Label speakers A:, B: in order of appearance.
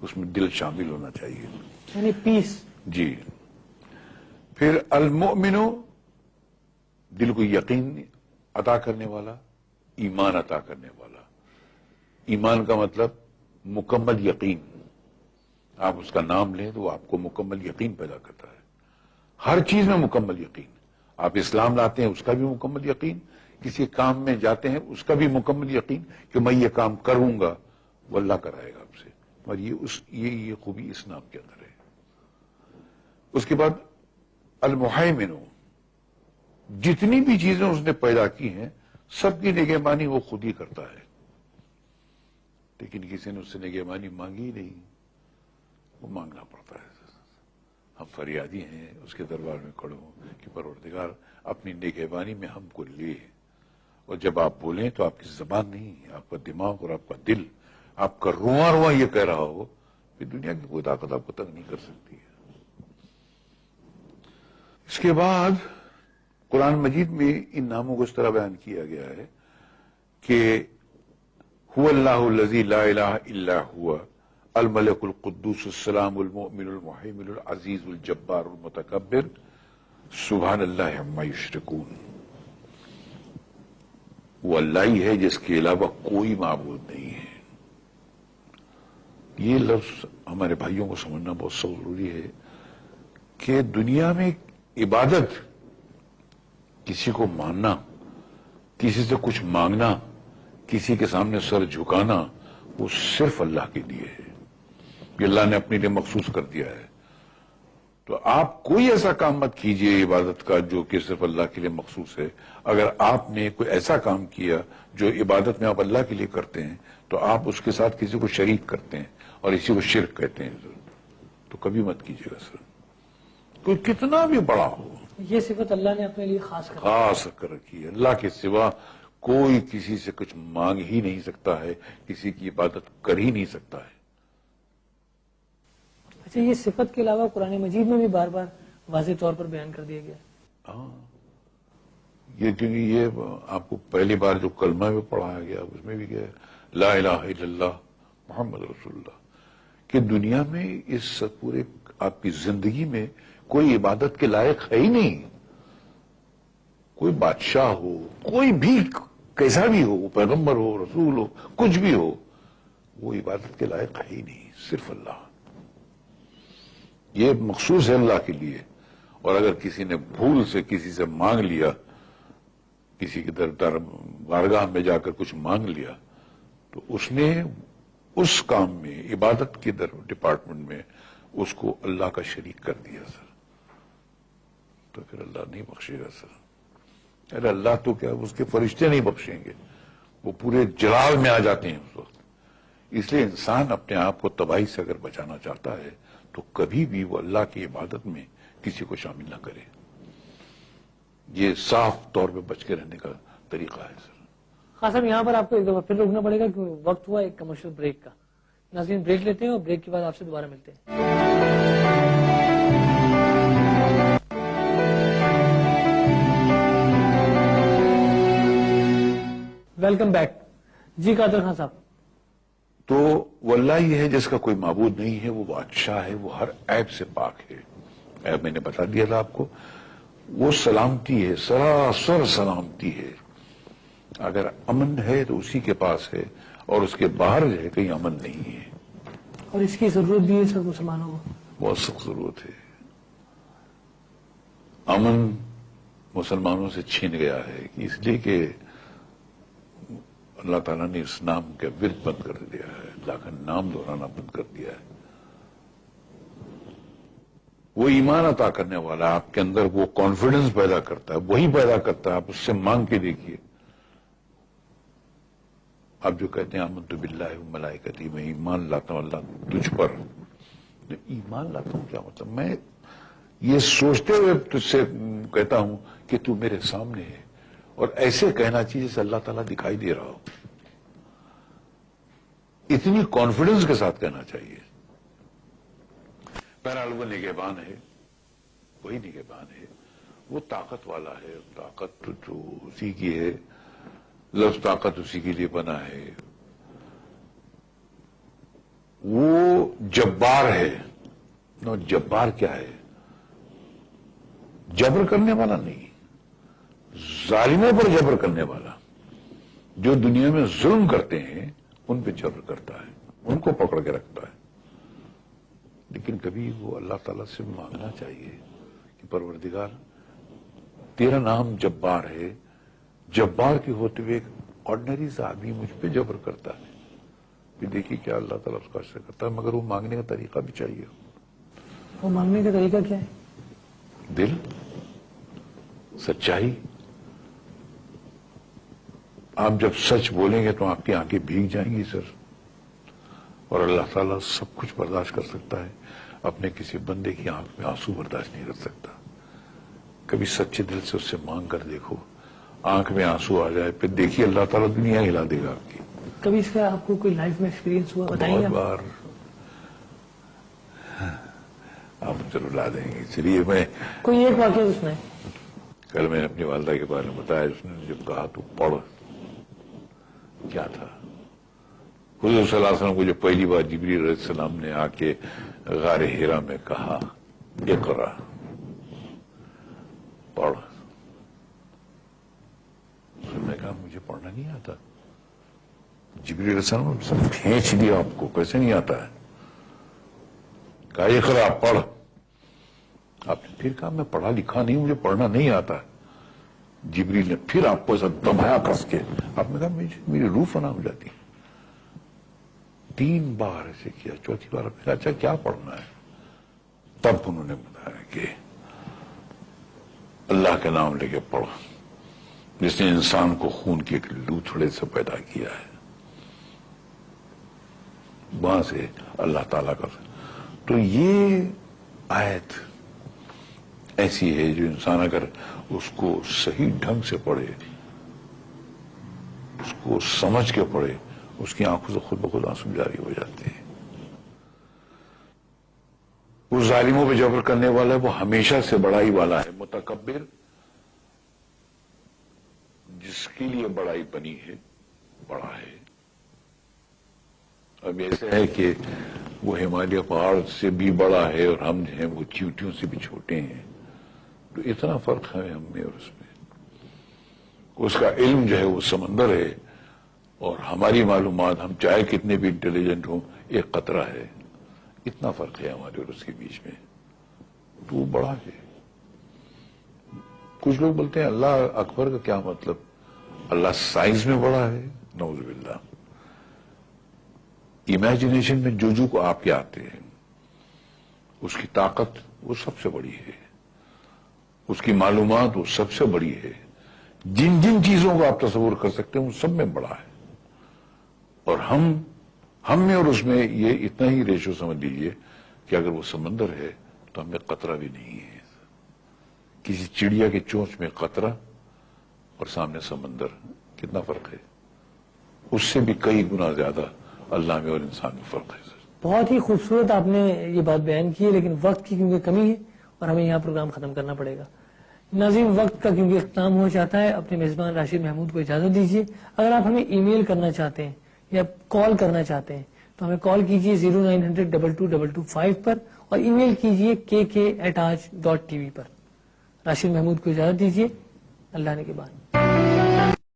A: اس میں دل شامل ہونا چاہیے،
B: یعنی پیس.
A: جی. پھر المؤمن، دل کو یقین عطا کرنے والا، ایمان عطا کرنے والا. ایمان کا مطلب مکمل یقین. آپ اس کا نام لیں تو وہ آپ کو مکمل یقین پیدا کرتا ہے، ہر چیز میں مکمل یقین. آپ اسلام لاتے ہیں اس کا بھی مکمل یقین، کسی کام میں جاتے ہیں اس کا بھی مکمل یقین کہ میں یہ کام کروں گا وہ اللہ کرائے گا آپ سے. اور یہ خوبی اس نام کے اندر ہے. اس کے بعد المہیمن، جتنی بھی چیزیں اس نے پیدا کی ہیں سب کی نگہبانی وہ خود ہی کرتا ہے، لیکن کسی نے اس سے نگہبانی مانگی ہی نہیں، وہ مانگنا پڑتا ہے. ہم فریادی ہیں اس کے دربار میں کھڑے ہوں کہ پروردگار اپنی نگہبانی میں ہم کو لے. اور جب آپ بولیں تو آپ کی زبان نہیں، آپ کا دماغ اور آپ کا دل، آپ کا رواں رواں یہ کہہ رہا ہو کہ دنیا کی کوئی طاقت آپ کو تنگ نہیں کر سکتی ہے. اس کے بعد قرآن مجید میں ان ناموں کو اس طرح بیان کیا گیا ہے کہ هو اللہ الذی لا الہ الا هو الملک القدوس السلام المؤمن المہیمن العزیز الجبار المتکبر سبحان اللہ عما یشرکون. وہ اللہ ہی ہے جس کے علاوہ کوئی معبود نہیں ہے. یہ لفظ ہمارے بھائیوں کو سمجھنا بہت ضروری ہے کہ دنیا میں عبادت، کسی کو ماننا، کسی سے کچھ مانگنا، کسی کے سامنے سر جھکانا، وہ صرف اللہ کے لیے ہے. یہ اللہ نے اپنے لیے مخصوص کر دیا ہے. تو آپ کوئی ایسا کام مت کیجئے عبادت کا جو کہ صرف اللہ کے لیے مخصوص ہے. اگر آپ نے کوئی ایسا کام کیا جو عبادت میں آپ اللہ کے لیے کرتے ہیں تو آپ اس کے ساتھ کسی کو شریک کرتے ہیں اور اسی کو شرک کہتے ہیں. تو کبھی مت کیجئے گا سر، کوئی کتنا بھی بڑا ہو.
B: یہ صفت اللہ نے اپنے لیے
A: خاص کر رکھی ہے. اللہ کے سوا کوئی کسی سے کچھ مانگ ہی نہیں سکتا ہے، کسی کی عبادت کر ہی نہیں سکتا ہے.
B: اچھا، یہ صفت کے علاوہ قرآن مجید میں بھی بار بار واضح طور پر بیان کر دیا گیا.
A: ہاں، یہ کیونکہ یہ آپ کو پہلی بار جو کلمہ میں پڑھایا گیا اس میں بھی کیا ہے، لا الہ الا اللہ محمد رسول اللہ. کہ دنیا میں اس پورے آپ کی زندگی میں کوئی عبادت کے لائق ہے ہی نہیں. کوئی بادشاہ ہو، کوئی بھی کیسا بھی ہو، پیغمبر ہو، رسول ہو، کچھ بھی ہو، وہ عبادت کے لائق ہے ہی نہیں، صرف اللہ. یہ مخصوص ہے اللہ کے لیے. اور اگر کسی نے بھول سے کسی سے مانگ لیا، کسی کی بارگاہ میں جا کر کچھ مانگ لیا، تو اس نے اس کام میں عبادت کے ڈپارٹمنٹ میں اس کو اللہ کا شریک کر دیا سر. تو پھر اللہ نہیں بخشے گا سر. ارے اللہ تو کیا، اس کے فرشتے نہیں بخشیں گے، وہ پورے جلال میں آ جاتے ہیں اس وقت. اس لیے انسان اپنے آپ کو تباہی سے اگر بچانا چاہتا ہے تو کبھی بھی وہ اللہ کی عبادت میں کسی کو شامل نہ کرے. یہ صاف طور پہ بچ کے رہنے کا طریقہ ہے سر.
B: خاص صاحب، یہاں پر آپ کو ایک دفعہ پھر روکنا پڑے گا کیونکہ وقت ہوا ایک کمرشل بریک کا. ناظرین بریک لیتے ہیں اور بریک کے بعد آپ سے دوبارہ ملتے ہیں. Welcome back. جی قادر خان صاحب.
A: تو وہ اللہ ہی ہے جس کا کوئی معبود نہیں ہے، وہ بادشاہ ہے، وہ ہر عیب سے پاک ہے. عیب میں نے بتا دیا تھا آپ کو. وہ سلامتی ہے، سراسر سلامتی ہے. اگر امن ہے تو اسی کے پاس ہے، اور اس کے باہر جو ہے کہیں امن نہیں ہے.
B: اور اس کی ضرورت بھی ہے سب مسلمانوں کو،
A: بہت سخت ضرورت ہے. امن مسلمانوں سے چھین گیا ہے اس لیے کہ اللہ تعالیٰ نے اس نام کا ورد بند کر دیا ہے، اللہ کا نام دہرانا بند کر دیا ہے. وہ ایمان عطا کرنے والا آپ کے اندر وہ کانفیڈنس پیدا کرتا ہے، وہی پیدا کرتا ہے. آپ اس سے مانگ کے دیکھیے. آپ جو کہتے ہیں آمنت باللہ و ملائکتی، میں ایمان لاتا ہوں اللہ تجھ پر. ایمان لاتا ہوں کیا مطلب؟ میں یہ سوچتے ہوئے تجھ سے کہتا ہوں کہ تو میرے سامنے ہے، اور ایسے کہنا چاہیے جیسے اللہ تعالیٰ دکھائی دے رہا ہو. اتنی کانفیڈنس کے ساتھ کہنا چاہیے. بہرحال وہ نگہبان ہے، وہی نگہبان ہے، وہ طاقت والا ہے. طاقت جو اسی کی ہے، لفظ طاقت اسی کے لیے بنا ہے. وہ جبار ہے. نو جبار کیا ہے؟ جبر کرنے والا نہیں، ظالموں پر جبر کرنے والا. جو دنیا میں ظلم کرتے ہیں ان پہ جبر کرتا ہے، ان کو پکڑ کے رکھتا ہے. لیکن کبھی وہ اللہ تعالیٰ سے مانگنا چاہیے کہ پروردگار تیرا نام جبار ہے، جبار کے ہوتے ہوئے ایک آرڈنری سا آدمی مجھ پہ جبر کرتا ہے. پھر دیکھیے کیا اللہ تعالیٰ اس کا اثر کرتا ہے. مگر وہ مانگنے کا طریقہ بھی چاہیے.
B: وہ مانگنے کا طریقہ کیا ہے؟
A: دل، سچائی. آپ جب سچ بولیں گے تو آپ کی آنکھیں بھیگ جائیں گی سر. اور اللہ تعالیٰ سب کچھ برداشت کر سکتا ہے، اپنے کسی بندے کی آنکھ میں آنسو برداشت نہیں کر سکتا. کبھی سچے دل سے اس سے مانگ کر دیکھو، آنکھ میں آنسو آ جائے، پھر دیکھیے اللہ تعالیٰ دنیا ہلا دے گا آپ کی.
B: کبھی اس کا آپ کو کوئی لائف میں ایکسپیرینس ہوا؟ بتائیے.
A: بہت بار. آپ ضرور لا دیں گے. چلیے میں
B: کوئی ایک واقعہ اس میں.
A: کل میں نے اپنی والدہ کے بارے میں بتایا، اس نے جب کہا تو پڑھ. کیا تھا؟ حضور صلی اللہ علیہ وسلم کو جو پہلی بار جبریل علیہ السلام نے آ کے غار ہیرا میں کہا اقرا، پڑھ. میں کہا مجھے پڑھنا نہیں آتا. جبریل علیہ السلام نے سب کھینچ دیا. آپ کو کیسے نہیں آتا ہے؟ کہا اقرا، پڑھ. آپ نے پھر کہا میں پڑھا لکھا نہیں، مجھے پڑھنا نہیں آتا. جبریل نے پھر آپ کو ایسا دبایا کس کے. آپ نے کہا میری روح فنا ہو جاتی. 3 بار ایسے کیا. چوتھی بار پھر اچھا کیا پڑھنا ہے؟ تب انہوں نے بتایا کہ اللہ کے نام لے کے پڑھ، جس نے انسان کو خون کے ایک لوتھڑے سے پیدا کیا ہے. وہاں سے اللہ تعالیٰ کا. تو یہ آیت ایسی ہے جو انسان اگر اس کو صحیح ڈھنگ سے پڑھے، اس کو سمجھ کے پڑھے، اس کی آنکھوں سے خود بخود آنسو جاری ہو جاتے ہیں. وہ ظالموں پہ جبر کرنے والا ہے، وہ ہمیشہ سے بڑائی والا ہے. متکبر جس کے لیے بڑائی بنی ہے، بڑا ہے. اب ایسا ہے کہ وہ ہمالیہ پہاڑ سے بھی بڑا ہے اور ہم جو ہیں وہ چیوٹیوں سے بھی چھوٹے ہیں. تو اتنا فرق ہے ہم میں اور اس میں. اس کا علم جو ہے وہ سمندر ہے، اور ہماری معلومات ہم چاہے کتنے بھی انٹیلیجنٹ ہوں ایک قطرہ ہے. اتنا فرق ہے ہمارے اور اس کے بیچ میں. تو وہ بڑا ہے. کچھ لوگ بولتے ہیں اللہ اکبر کا کیا مطلب؟ اللہ سائز میں بڑا ہے؟ نعوذ باللہ. امیجنیشن میں جو کو آپ کے آتے ہیں اس کی طاقت وہ سب سے بڑی ہے، اس کی معلومات وہ سب سے بڑی ہے. جن جن چیزوں کو آپ تصور کر سکتے ہیں وہ سب میں بڑا ہے. اور ہم میں اور اس میں یہ اتنا ہی ریشو سمجھ لیجئے کہ اگر وہ سمندر ہے تو ہمیں قطرہ بھی نہیں ہے. کسی چڑیا کے چونچ میں قطرہ اور سامنے سمندر، کتنا فرق ہے. اس سے بھی کئی گنا زیادہ اللہ میں اور انسان میں فرق ہے.
B: بہت ہی خوبصورت آپ نے یہ بات بیان کی ہے، لیکن وقت کی کیونکہ کمی ہے اور ہمیں یہاں پروگرام ختم کرنا پڑے گا. ناظرین، وقت کا کیونکہ اختتام ہو جاتا ہے، اپنے میزبان راشد محمود کو اجازت دیجیے. اگر آپ ہمیں ای میل کرنا چاہتے ہیں یا کال کرنا چاہتے ہیں تو ہمیں کال کیجیے 0900-222225 پر اور ای میل کیجیے kk@aaj.tv پر. راشد محمود کو اجازت دیجیے. اللہ نے کے بعد